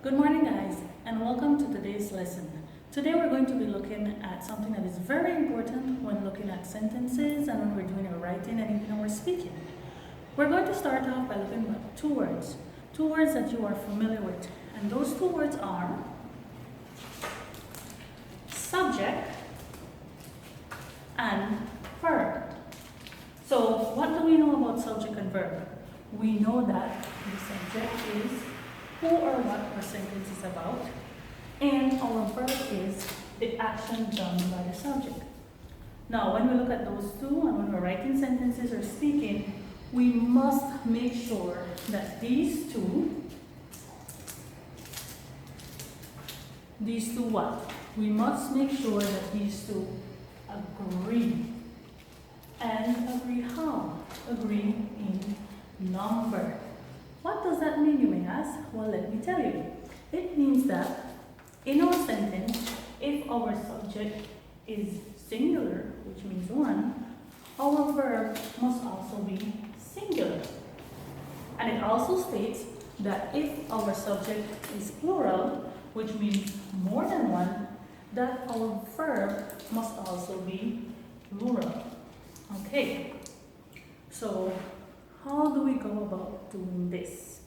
Good morning guys, and welcome to today's lesson. Today we're going to be looking at something that is very important when looking at sentences and when we're doing our writing and even when we're speaking. We're going to start off by looking at two words that you are familiar with, and those two words are subject and verb. So what do we know about subject and verb? We know that the subject is who or what our sentence is about, and our verb is the action done by the subject. Now, when we look at those two, and when we're writing sentences or speaking, we must make sure that these two what? We must make sure that these two agree. And agree how? Agree in number. What does that mean, you may ask? Well, let me tell you. It means that in our sentence, if our subject is singular, which means one, our verb must also be singular. And it also states that if our subject is plural, which means more than one, that our verb must also be plural. Okay, so how do we go about doing this?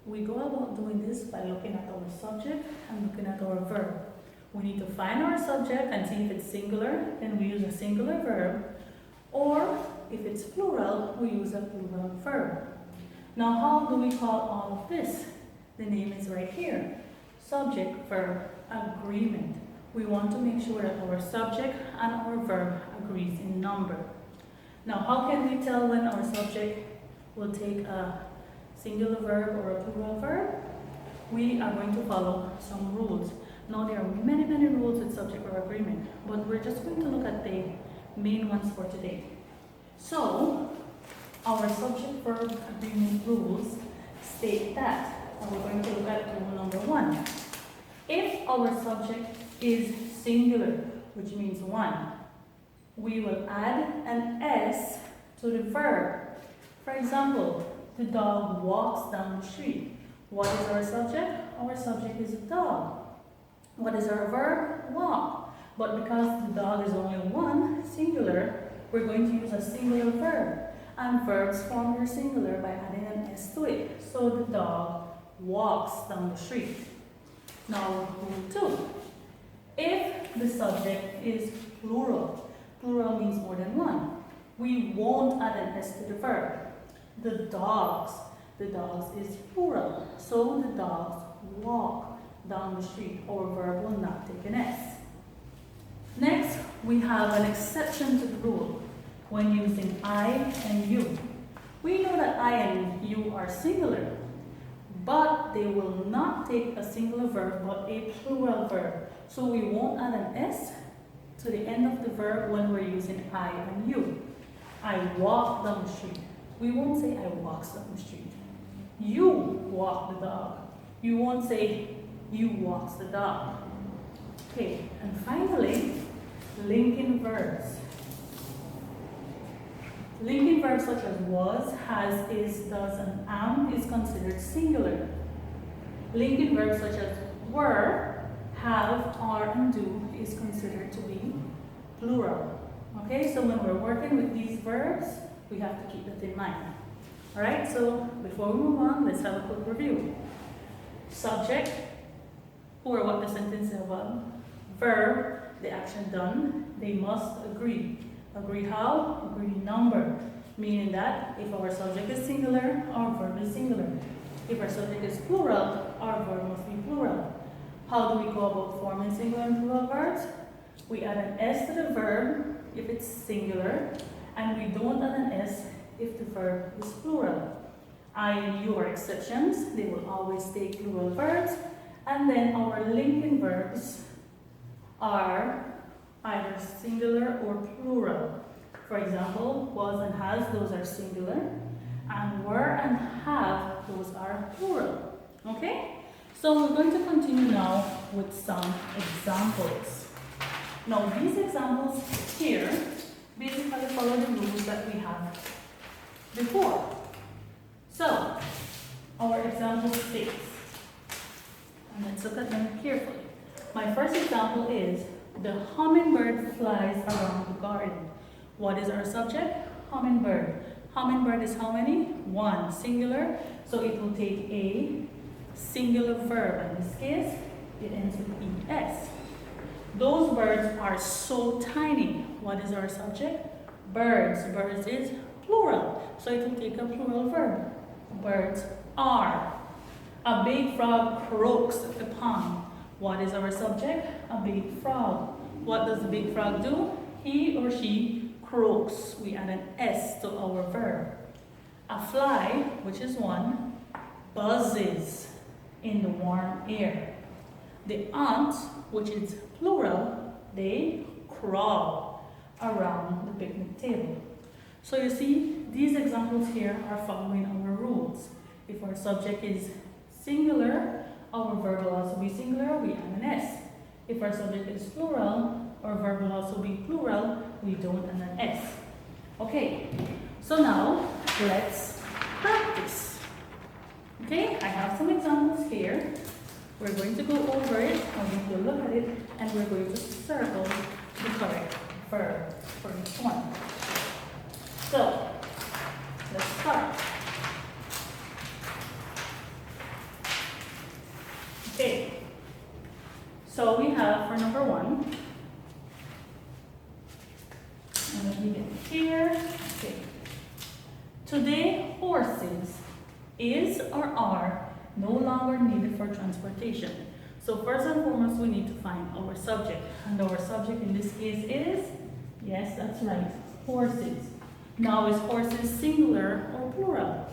We go about doing this by looking at our subject and looking at our verb. We need to find our subject and see if it's singular, then we use a singular verb, or if it's plural, we use a plural verb. Now, how do we call all of this? The name is right here. Subject, verb, agreement. We want to make sure that our subject and our verb agrees in number. Now, how can we tell when our subject will take a singular verb or a plural verb? We are going to follow some rules. Now, there are many rules with subject verb agreement, but we're just going to look at the main ones for today. So, our subject verb agreement rules state that, and we're going to look at rule number 1. If our subject is singular, which means one, we will add an S to the verb. For example, the dog walks down the street. What is our subject? Our subject is a dog. What is our verb? Walk. But because the dog is only one, singular, we're going to use a singular verb. And verbs form their singular by adding an S to it. So the dog walks down the street. Now, rule 2. If the subject is plural, plural means more than one, we won't add an S to the verb. The dogs is plural, so the dogs walk down the street. Our verb will not take an S. Next, we have an exception to the rule when using I and you. We know that I and you are singular, but they will not take a singular verb but a plural verb. So we won't add an S to the end of the verb when we're using I and you. I walk down the street. We won't say I walks down the street. You walk the dog. You won't say you walks the dog. Okay, and finally, linking verbs. Linking verbs such as was, has, is, does, and am is considered singular. Linking verbs such as were, have, are, and do is considered to be plural. Okay, so when we're working with these verbs, we have to keep that in mind. Alright, so before we move on, let's have a quick review. Subject, who or what the sentence is about. Verb, the action done. They must agree. Agree how? Agree in number. Meaning that if our subject is singular, our verb is singular. If our subject is plural, our verb must be plural. How do we go about forming singular and plural verbs? We add an S to the verb if it's singular, and we don't add an S if the verb is plural. I and you are exceptions. They will always take plural verbs. And then our linking verbs are either singular or plural. For example, was and has, those are singular. And were and have, those are plural. Okay? So we're going to continue now with some examples. Now these examples here basically follow the rules that we have before. So, our example states, Let's look at them carefully. My first example is the hummingbird flies around the garden. What is our subject? Hummingbird. Hummingbird is how many? One, singular. So it will take a singular verb. In this case, it ends with es. Those birds are so tiny. What is our subject? Birds. Birds is plural. So it will take a plural verb. Birds are. A big frog croaks at the pond. What is our subject? A big frog. What does the big frog do? He or she croaks. We add an S to our verb. A fly, which is one, buzzes in the warm air. The ants, which is plural, they crawl around the picnic table. So you see, these examples here are following our rules. If our subject is singular, our verb will also be singular, we add an S. If our subject is plural, our verb will also be plural, we don't add an S. Okay, so now let's practice. Okay, I have some examples here. We're going to go over it, we're going to look at it, and we're going to circle the correct verb for each one. So, let's start. Okay, so we have for number one, and let me get here. Okay, today horses is or are no longer needed for transportation. So first and foremost, we need to find our subject, and our subject in this case is, yes, that's right, horses. Now is horses singular or plural?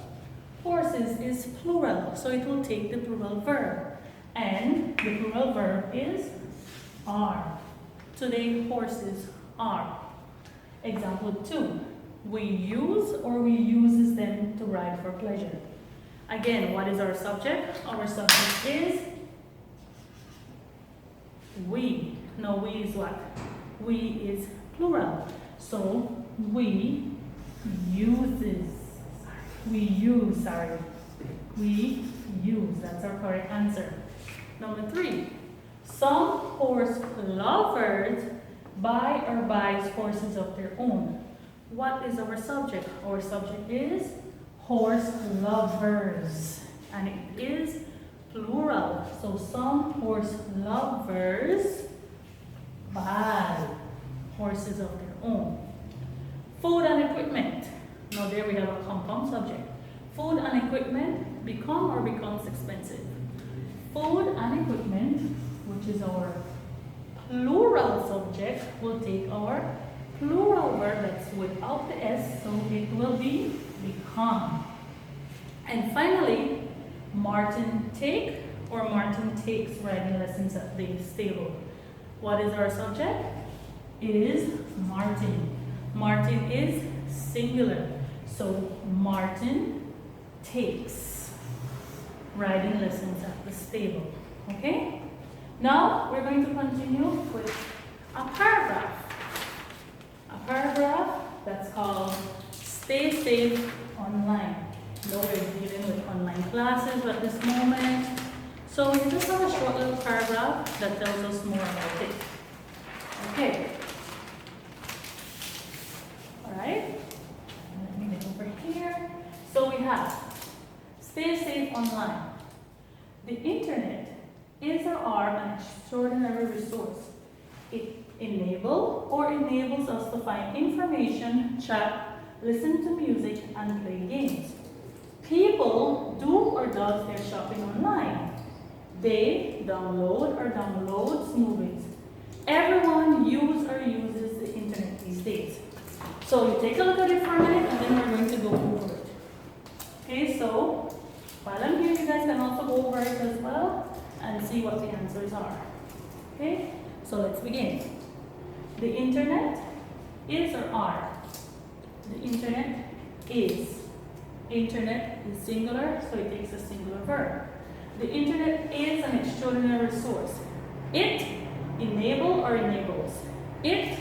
Horses is plural, so it will take the plural verb. And the plural verb is are. Today horses are. Example 2. We use or we uses them to ride for pleasure. Again, what is our subject? Our subject is we. No, we is what? We is plural. So we uses. We use, We use. That's our correct answer. Number 3. Some horse lovers buy or buys horses of their own. What is our subject? Our subject is horse lovers, and it is plural. So some horse lovers buy horses of their own. Food and equipment. Now there we have a compound subject. Food and equipment become or becomes expensive. Food and equipment, which is our plural subject, will take our plural verb that's without the S, so it will be become. And finally, Martin takes riding lessons at the stable. What is our subject? It is Martin. Martin is singular. So Martin takes riding lessons at the stable. Okay? Now we're going to continue with a paragraph. A paragraph that's called Stay Safe Online. Now we're dealing with online classes at this moment. So we just have a short little paragraph that tells us more about it. Okay. Alright. Let me get over here. So we have Stay Safe Online. The internet is or are an extraordinary resource. It enables us to find information, chat, listen to music, and play games. People do or does their shopping online. They download or downloads movies. Everyone uses the internet these days. So you take a look at it for a minute, and then we're going to go over it. Okay, so while I'm here, you guys can also go over it as well and see what the answers are. Okay, so let's begin. The internet is or are? The internet is. Internet is singular, so it takes a singular verb. The internet is an extraordinary resource. It enables. It,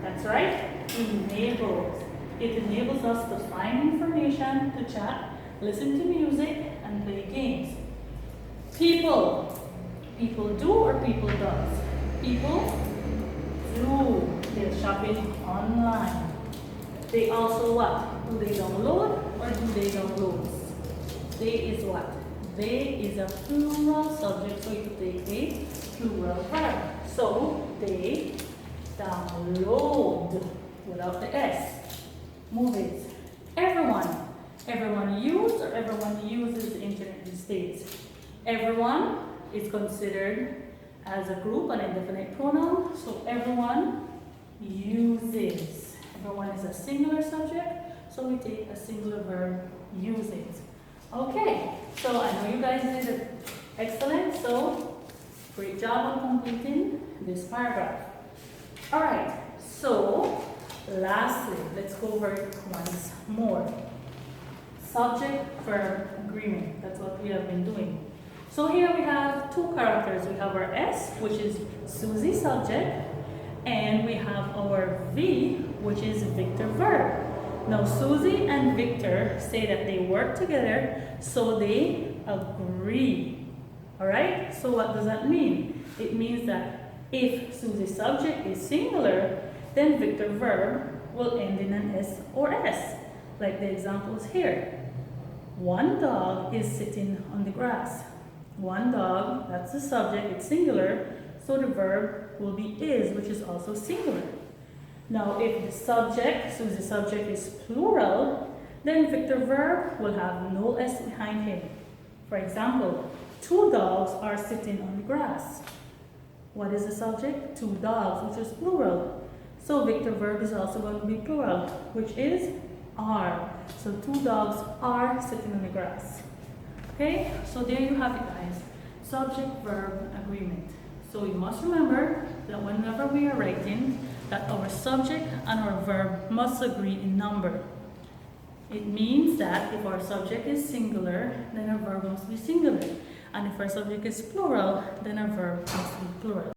that's right, enables. It enables us to find information, to chat, listen to music, and play games. People People do or people does? People do. They're shopping online. They also what? Do they download or do they download? They is what? They is a plural subject, so you could take a plural verb. So they download without the S. Move it. Everyone. Everyone use or everyone uses the internet these days. Everyone is considered as a group, an indefinite pronoun. So everyone uses. Everyone is a singular subject, so we take a singular verb, use it. Okay, so I know you guys did it excellent, so great job on completing this paragraph. Alright, so lastly, let's go over it once more. Subject verb agreement, that's what we have been doing. So here we have two characters. We have our S, which is Susie subject, and we have our V, which is Victor verb. Now Susie and Victor say that they work together, so they agree. Alright, so what does that mean? It means that if Susie's subject is singular, then Victor verb will end in an S or S, like the examples here. One dog is sitting on the grass. One dog, that's the subject, it's singular, so the verb will be is, which is also singular. Now, if the subject, Susie's subject is plural, then Victor verb will have no S behind him. For example, two dogs are sitting on the grass. What is the subject? Two dogs, which is plural. So Victor verb is also going to be plural, which is are. So two dogs are sitting on the grass. Okay, so there you have it, guys. Subject verb agreement. So you must remember that whenever we are writing, that our subject and our verb must agree in number. It means that if our subject is singular, then our verb must be singular. And if our subject is plural, then our verb must be plural.